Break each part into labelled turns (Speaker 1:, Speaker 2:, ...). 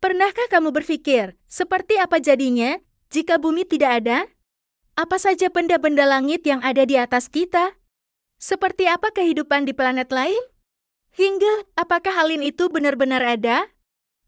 Speaker 1: Pernahkah kamu berpikir, seperti apa jadinya jika bumi tidak ada? Apa saja benda-benda langit yang ada di atas kita? Seperti apa kehidupan di planet lain? Hingga, apakah alien itu benar-benar ada?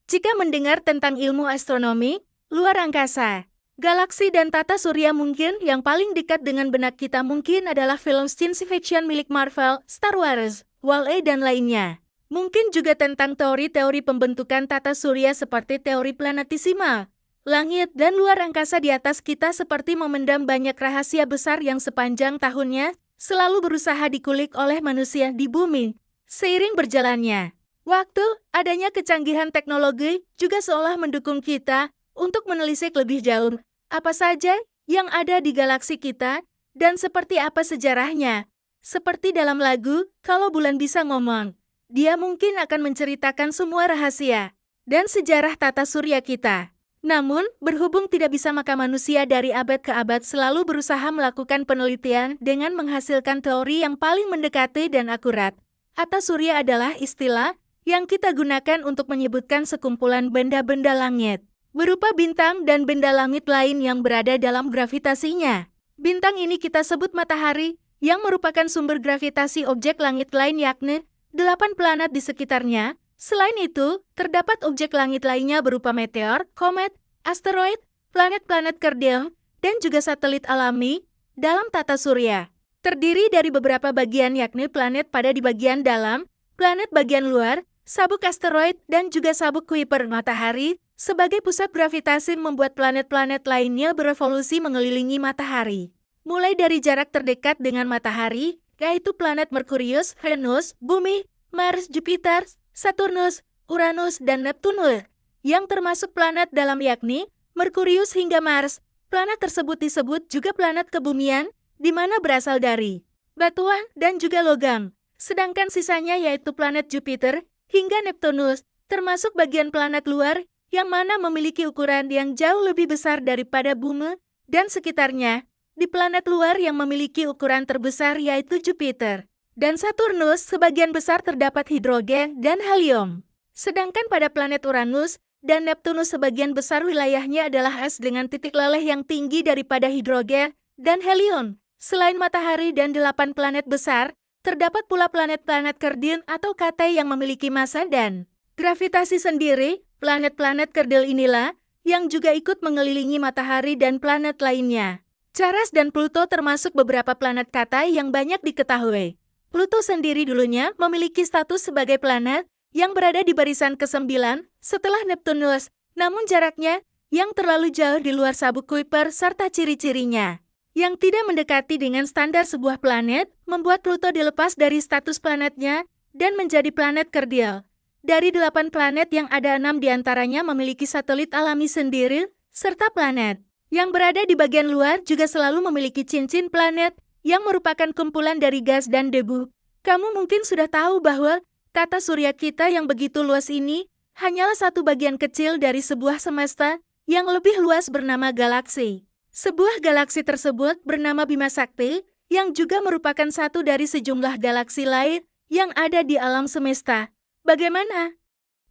Speaker 1: Jika mendengar tentang ilmu astronomi, luar angkasa, galaksi dan tata surya mungkin yang paling dekat dengan benak kita mungkin adalah film science fiction milik Marvel, Star Wars, Wall-E dan lainnya. Mungkin juga tentang teori-teori pembentukan tata surya seperti teori planetesimal. Langit dan luar angkasa di atas kita seperti memendam banyak rahasia besar yang sepanjang tahunnya selalu berusaha dikulik oleh manusia di bumi. Seiring berjalannya waktu, adanya kecanggihan teknologi juga seolah mendukung kita untuk menelisik lebih jauh apa saja yang ada di galaksi kita dan seperti apa sejarahnya. Seperti dalam lagu, kalau bulan bisa ngomong, dia mungkin akan menceritakan semua rahasia dan sejarah tata surya kita. Namun, berhubung tidak bisa maka manusia dari abad ke abad selalu berusaha melakukan penelitian dengan menghasilkan teori yang paling mendekati dan akurat. Tata surya adalah istilah yang kita gunakan untuk menyebutkan sekumpulan benda-benda langit, berupa bintang dan benda langit lain yang berada dalam gravitasinya. Bintang ini kita sebut matahari, yang merupakan sumber gravitasi objek langit lain yakni 8 planet di sekitarnya. Selain itu, terdapat objek langit lainnya berupa meteor, komet, asteroid, planet-planet kerdil, dan juga satelit alami dalam tata surya. Terdiri dari beberapa bagian yakni planet pada di bagian dalam, planet bagian luar, sabuk asteroid, dan juga sabuk Kuiper matahari. Sebagai pusat gravitasi membuat planet-planet lainnya berevolusi mengelilingi matahari. Mulai dari jarak terdekat dengan matahari, yaitu planet Merkurius, Venus, Bumi, Mars, Jupiter, Saturnus, Uranus, dan Neptunus, yang termasuk planet dalam yakni Merkurius hingga Mars. Planet tersebut disebut juga planet kebumian, di mana berasal dari batuan dan juga logam. Sedangkan sisanya yaitu planet Jupiter hingga Neptunus, termasuk bagian planet luar, yang mana memiliki ukuran yang jauh lebih besar daripada bumi dan sekitarnya. Di planet luar yang memiliki ukuran terbesar yaitu Jupiter dan Saturnus, sebagian besar terdapat hidrogen dan helium. Sedangkan pada planet Uranus dan Neptunus sebagian besar wilayahnya adalah es dengan titik leleh yang tinggi daripada hidrogen dan helium. Selain matahari dan 8 planet besar, terdapat pula planet-planet kerdil atau KT yang memiliki massa dan gravitasi sendiri. Planet-planet kerdil inilah yang juga ikut mengelilingi matahari dan planet lainnya. Ceres dan Pluto termasuk beberapa planet KT yang banyak diketahui. Pluto sendiri dulunya memiliki status sebagai planet yang berada di barisan ke-9 setelah Neptunus, namun jaraknya yang terlalu jauh di luar sabuk Kuiper serta ciri-cirinya yang tidak mendekati dengan standar sebuah planet, membuat Pluto dilepas dari status planetnya dan menjadi planet kerdil. Dari 8 planet yang ada 6 diantaranya memiliki satelit alami sendiri, serta planet yang berada di bagian luar juga selalu memiliki cincin planet yang merupakan kumpulan dari gas dan debu. Kamu mungkin sudah tahu bahwa tata surya kita yang begitu luas ini hanyalah satu bagian kecil dari sebuah semesta yang lebih luas bernama galaksi. Sebuah galaksi tersebut bernama Bima Sakti, yang juga merupakan satu dari sejumlah galaksi lain yang ada di alam semesta. Bagaimana?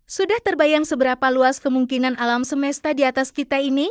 Speaker 1: Sudah terbayang seberapa luas kemungkinan alam semesta di atas kita ini?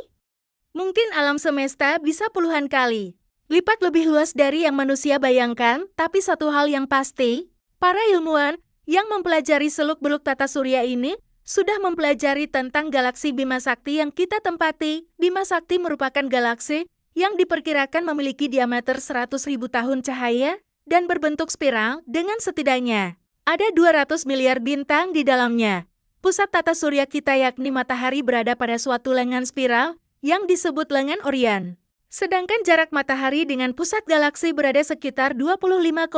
Speaker 1: Mungkin alam semesta bisa puluhan kali lipat lebih luas dari yang manusia bayangkan, tapi satu hal yang pasti, para ilmuwan yang mempelajari seluk-beluk tata surya ini sudah mempelajari tentang galaksi Bima Sakti yang kita tempati. Bima Sakti merupakan galaksi yang diperkirakan memiliki diameter 100.000 tahun cahaya dan berbentuk spiral dengan setidaknya ada 200 miliar bintang di dalamnya. Pusat tata surya kita yakni matahari berada pada suatu lengan spiral yang disebut lengan Orion. Sedangkan jarak matahari dengan pusat galaksi berada sekitar 25,00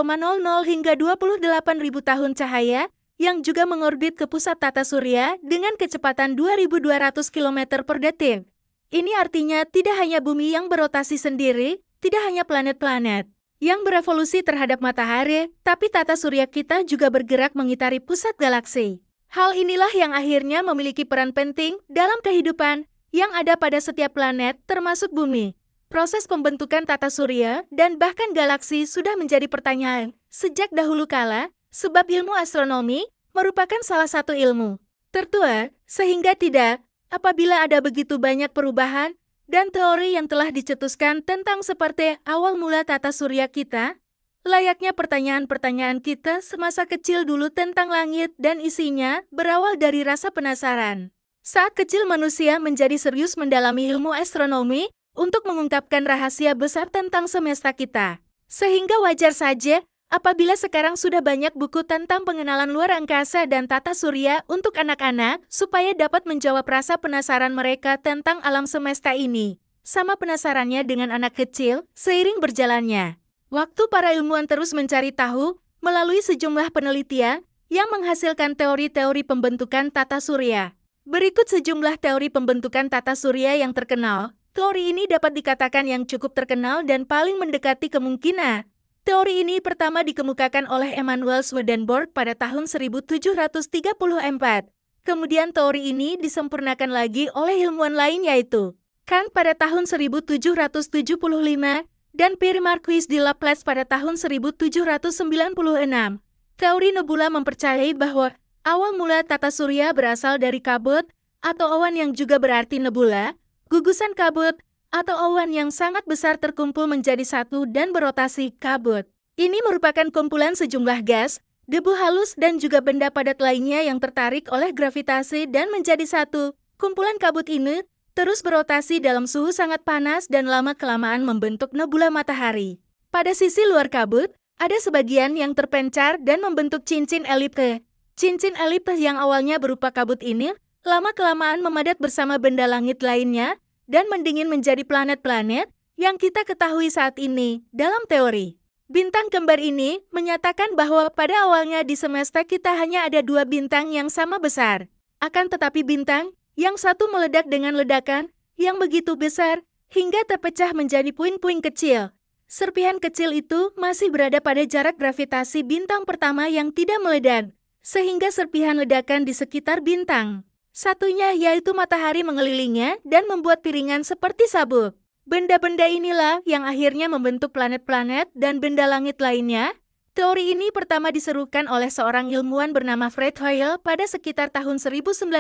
Speaker 1: hingga 28.000 tahun cahaya, yang juga mengorbit ke pusat tata surya dengan kecepatan 2.200 km per detik. Ini artinya tidak hanya bumi yang berotasi sendiri, tidak hanya planet-planet yang berevolusi terhadap matahari, tapi tata surya kita juga bergerak mengitari pusat galaksi. Hal inilah yang akhirnya memiliki peran penting dalam kehidupan yang ada pada setiap planet, termasuk bumi. Proses pembentukan tata surya dan bahkan galaksi sudah menjadi pertanyaan sejak dahulu kala, sebab ilmu astronomi merupakan salah satu ilmu tertua, sehingga tidak, apabila ada begitu banyak perubahan dan teori yang telah dicetuskan tentang seperti awal mula tata surya kita, layaknya pertanyaan-pertanyaan kita semasa kecil dulu tentang langit dan isinya berawal dari rasa penasaran. Saat kecil manusia menjadi serius mendalami ilmu astronomi untuk mengungkapkan rahasia besar tentang semesta kita. Sehingga wajar saja apabila sekarang sudah banyak buku tentang pengenalan luar angkasa dan tata surya untuk anak-anak supaya dapat menjawab rasa penasaran mereka tentang alam semesta ini. Sama penasarannya dengan anak kecil seiring berjalannya waktu, para ilmuwan terus mencari tahu melalui sejumlah penelitian yang menghasilkan teori-teori pembentukan tata surya. Berikut sejumlah teori pembentukan tata surya yang terkenal. Teori ini dapat dikatakan yang cukup terkenal dan paling mendekati kemungkinan. Teori ini pertama dikemukakan oleh Emanuel Swedenborg pada tahun 1734. Kemudian teori ini disempurnakan lagi oleh ilmuwan lain yaitu Kant pada tahun 1775 dan Pierre Marquis de Laplace pada tahun 1796. Teori nebula mempercayai bahwa awal mula tata surya berasal dari kabut atau awan yang juga berarti nebula. Gugusan kabut atau awan yang sangat besar terkumpul menjadi satu dan berotasi. Kabut ini merupakan kumpulan sejumlah gas, debu halus dan juga benda padat lainnya yang tertarik oleh gravitasi dan menjadi satu. Kumpulan kabut ini terus berotasi dalam suhu sangat panas dan lama-kelamaan membentuk nebula matahari. Pada sisi luar kabut, ada sebagian yang terpencar dan membentuk cincin elipse. Cincin elipse yang awalnya berupa kabut ini lama-kelamaan memadat bersama benda langit lainnya dan mendingin menjadi planet-planet yang kita ketahui saat ini. Dalam teori bintang kembar ini menyatakan bahwa pada awalnya di semesta kita hanya ada dua bintang yang sama besar. Akan tetapi bintang yang satu meledak dengan ledakan yang begitu besar hingga terpecah menjadi puing-puing kecil. Serpihan kecil itu masih berada pada jarak gravitasi bintang pertama yang tidak meledak, sehingga serpihan ledakan di sekitar bintang satunya yaitu matahari mengelilinginya dan membuat piringan seperti sabuk. Benda-benda inilah yang akhirnya membentuk planet-planet dan benda langit lainnya. Teori ini pertama diserukan oleh seorang ilmuwan bernama Fred Hoyle pada sekitar tahun 1956.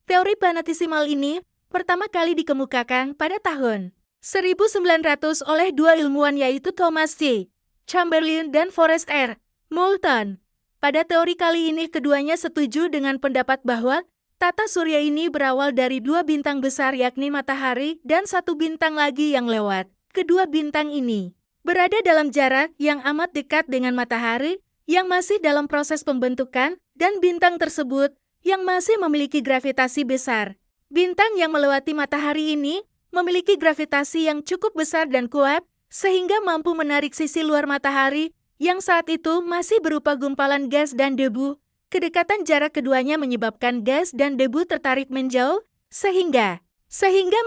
Speaker 1: Teori planetesimal ini pertama kali dikemukakan pada tahun 1900 oleh dua ilmuwan yaitu Thomas C. Chamberlain dan Forrest R. Moulton. Pada teori kali ini keduanya setuju dengan pendapat bahwa tata surya ini berawal dari dua bintang besar yakni matahari dan satu bintang lagi yang lewat. Kedua bintang ini berada dalam jarak yang amat dekat dengan matahari yang masih dalam proses pembentukan dan bintang tersebut yang masih memiliki gravitasi besar. Bintang yang melewati matahari ini memiliki gravitasi yang cukup besar dan kuat sehingga mampu menarik sisi luar matahari yang saat itu masih berupa gumpalan gas dan debu. Kedekatan jarak keduanya menyebabkan gas dan debu tertarik menjauh, sehingga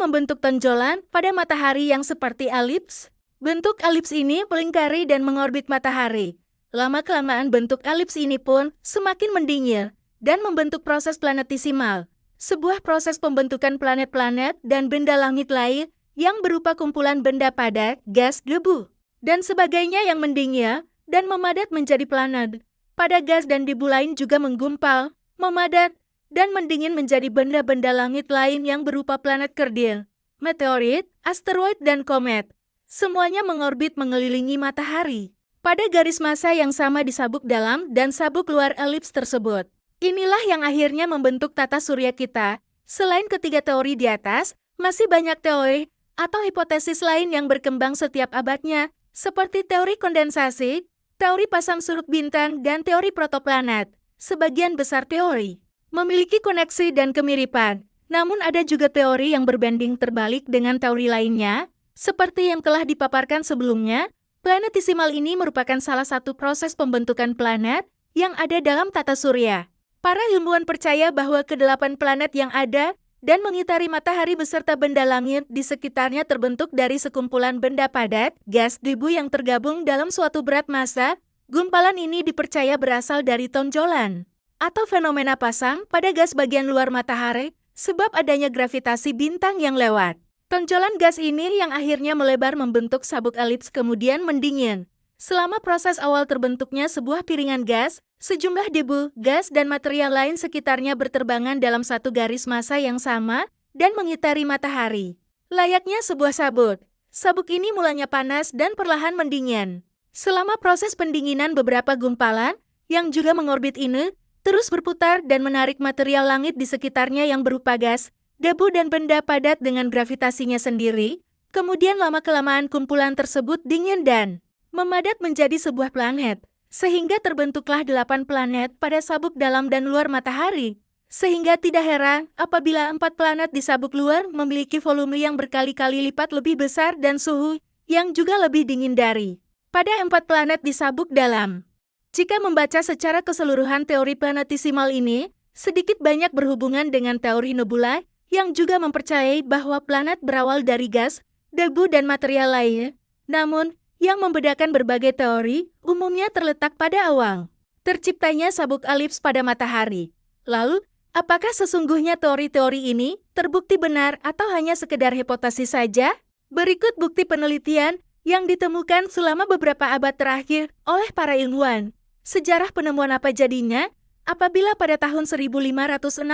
Speaker 1: membentuk tonjolan pada matahari yang seperti elips. Bentuk elips ini melingkari dan mengorbit matahari. Lama-kelamaan bentuk elips ini pun semakin mendingin dan membentuk proses planetesimal, sebuah proses pembentukan planet-planet dan benda langit lain yang berupa kumpulan benda padat, gas, debu, dan sebagainya yang mendingin dan memadat menjadi planet. Pada gas dan debu lain juga menggumpal, memadat, dan mendingin menjadi benda-benda langit lain yang berupa planet kerdil, meteorit, asteroid, dan komet. Semuanya mengorbit mengelilingi matahari pada garis massa yang sama di sabuk dalam dan sabuk luar elips tersebut. Inilah yang akhirnya membentuk tata surya kita. Selain ketiga teori di atas, masih banyak teori atau hipotesis lain yang berkembang setiap abadnya, seperti teori kondensasi, teori pasang surut bintang, dan teori protoplanet. Sebagian besar teori memiliki koneksi dan kemiripan, namun ada juga teori yang berbanding terbalik dengan teori lainnya. Seperti yang telah dipaparkan sebelumnya, planetesimal ini merupakan salah satu proses pembentukan planet yang ada dalam tata surya. Para ilmuwan percaya bahwa kedelapan planet yang ada dan mengitari matahari beserta benda langit di sekitarnya terbentuk dari sekumpulan benda padat, gas, debu yang tergabung dalam suatu berat massa. Gumpalan ini dipercaya berasal dari tonjolan atau fenomena pasang pada gas bagian luar matahari sebab adanya gravitasi bintang yang lewat. Tonjolan gas ini yang akhirnya melebar membentuk sabuk elips kemudian mendingin, Selama proses awal terbentuknya sebuah piringan gas, sejumlah debu, gas, dan material lain sekitarnya berterbangan dalam satu garis massa yang sama dan mengitari matahari. Layaknya sebuah sabuk. Sabuk ini mulanya panas dan perlahan mendingin. Selama proses pendinginan beberapa gumpalan, yang juga mengorbit ini, terus berputar dan menarik material langit di sekitarnya yang berupa gas, debu dan benda padat dengan gravitasinya sendiri. Kemudian lama-kelamaan kumpulan tersebut dingin dan memadat menjadi sebuah planet, sehingga terbentuklah 8 planet pada sabuk dalam dan luar matahari. Sehingga tidak heran apabila 4 planet di sabuk luar memiliki volume yang berkali-kali lipat lebih besar dan suhu yang juga lebih dingin dari pada 4 planet di sabuk dalam. Jika membaca secara keseluruhan teori planetesimal ini, sedikit banyak berhubungan dengan teori nebula yang juga mempercayai bahwa planet berawal dari gas, debu, dan material lainnya. Namun, yang membedakan berbagai teori umumnya terletak pada awal terciptanya sabuk elips pada matahari. Lalu, apakah sesungguhnya teori-teori ini terbukti benar atau hanya sekedar hipotesis saja? Berikut bukti penelitian yang ditemukan selama beberapa abad terakhir oleh para ilmuwan. Sejarah penemuan apa jadinya apabila pada tahun 1564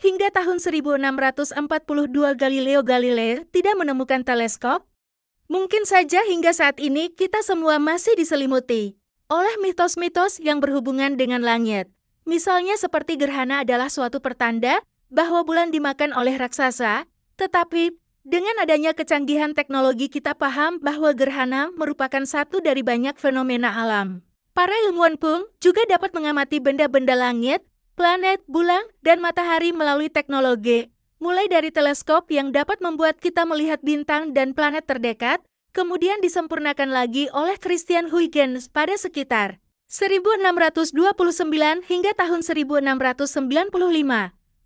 Speaker 1: hingga tahun 1642 Galileo Galilei tidak menemukan teleskop? Mungkin saja hingga saat ini kita semua masih diselimuti oleh mitos-mitos yang berhubungan dengan langit. Misalnya seperti gerhana adalah suatu pertanda bahwa bulan dimakan oleh raksasa, tetapi dengan adanya kecanggihan teknologi kita paham bahwa gerhana merupakan satu dari banyak fenomena alam. Para ilmuwan pun juga dapat mengamati benda-benda langit, planet, bulan, dan matahari melalui teknologi. Mulai dari teleskop yang dapat membuat kita melihat bintang dan planet terdekat, kemudian disempurnakan lagi oleh Christian Huygens pada sekitar 1629 hingga tahun 1695.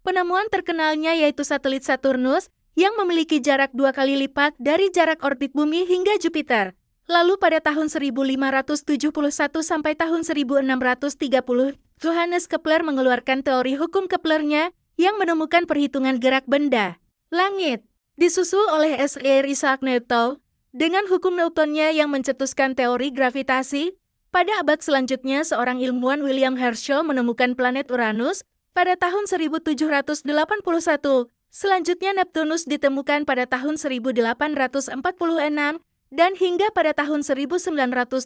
Speaker 1: Penemuan terkenalnya yaitu satelit Saturnus yang memiliki jarak 2 kali lipat dari jarak orbit bumi hingga Jupiter. Lalu pada tahun 1571 sampai tahun 1630, Johannes Kepler mengeluarkan teori hukum Keplernya yang menemukan perhitungan gerak benda langit, disusul oleh Sir Isaac Newton dengan hukum Newtonnya yang mencetuskan teori gravitasi. Pada abad selanjutnya, seorang ilmuwan William Herschel menemukan planet Uranus pada tahun 1781. Selanjutnya Neptunus ditemukan pada tahun 1846 dan hingga pada tahun 1978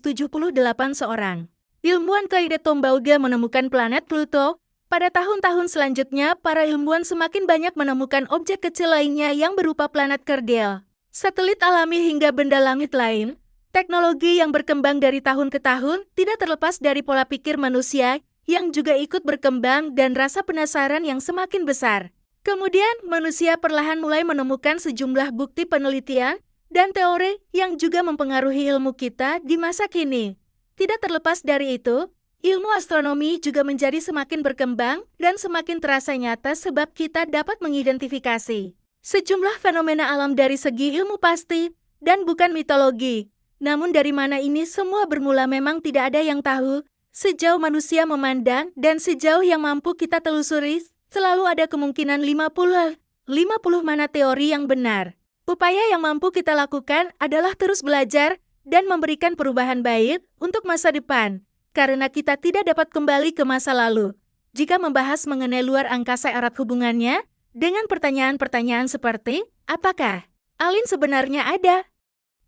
Speaker 1: seorang ilmuwan Clyde Tombaugh menemukan planet Pluto. Pada tahun-tahun selanjutnya, para ilmuwan semakin banyak menemukan objek kecil lainnya yang berupa planet kerdil, satelit alami hingga benda langit lain. Teknologi yang berkembang dari tahun ke tahun tidak terlepas dari pola pikir manusia yang juga ikut berkembang dan rasa penasaran yang semakin besar. Kemudian, manusia perlahan mulai menemukan sejumlah bukti penelitian dan teori yang juga mempengaruhi ilmu kita di masa kini. Tidak terlepas dari itu, ilmu astronomi juga menjadi semakin berkembang dan semakin terasa nyata sebab kita dapat mengidentifikasi sejumlah fenomena alam dari segi ilmu pasti dan bukan mitologi. Namun dari mana ini semua bermula memang tidak ada yang tahu. Sejauh manusia memandang dan sejauh yang mampu kita telusuri, selalu ada kemungkinan 50 mana teori yang benar. Upaya yang mampu kita lakukan adalah terus belajar dan memberikan perubahan baik untuk masa depan. Karena kita tidak dapat kembali ke masa lalu. Jika membahas mengenai luar angkasa erat hubungannya dengan pertanyaan-pertanyaan seperti, apakah alien sebenarnya ada?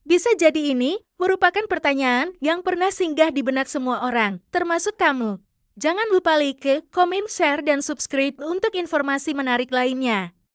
Speaker 1: Bisa jadi ini merupakan pertanyaan yang pernah singgah di benak semua orang, termasuk kamu. Jangan lupa like, komen, share, dan subscribe untuk informasi menarik lainnya.